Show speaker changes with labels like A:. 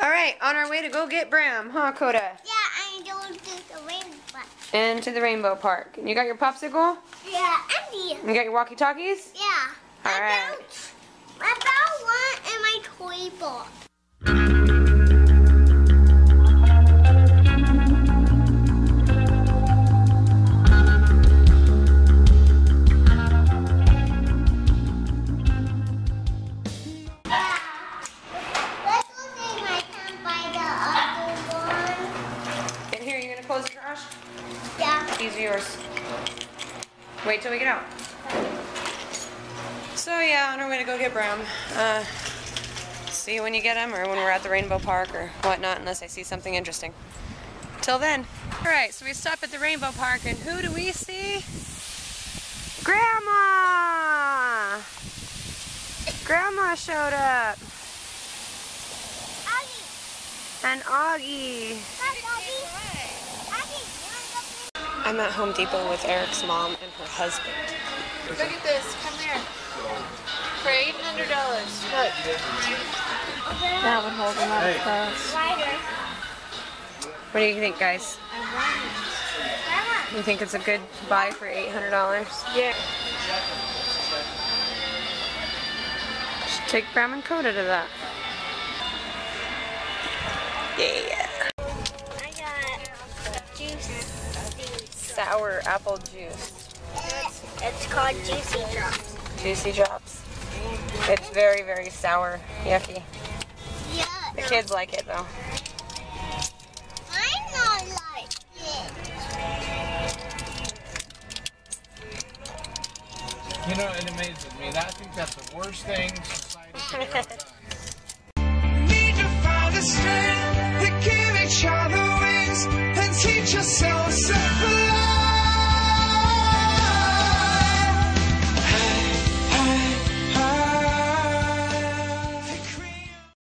A: Alright, on our way to go get Bram, huh, Coda?
B: Yeah, I'm going to the rainbow park.
A: Into the Rainbow Park. And you got your popsicle?
B: Yeah, Andy.
A: You got your walkie-talkies?
B: Yeah.
A: Alright.
B: About one in my toy box.
A: Close the garage?
B: Yeah.
A: These are yours. Wait till we get out. So yeah, on our way to go get Bram. See you when you get him or when we're at the Rainbow Park or whatnot, unless I see something interesting. Till then. Alright, so we stop at the Rainbow Park and who do we see? Grandma! Grandma showed up.
B: Augie.
A: And Augie. I'm at Home Depot with Eric's mom and her husband.
C: Look at this. Come there. For $800. Look.
A: That would hold a lot of clothes. What do you think, guys? You think it's a good buy for $800?
C: Yeah.
A: Should take Bram and Coda to that. Yeah.
B: I got juice.
A: Sour apple juice.
B: It's called Juicy Drops.
A: Juicy Drops. It's very, very sour. Yucky.
B: Yeah.
A: The kids like it though.
B: I not like it.
D: You know, it amazes me. I think that's the worst thing society could ever done.
E: Need to find the strength to give each other wings and teach yourself.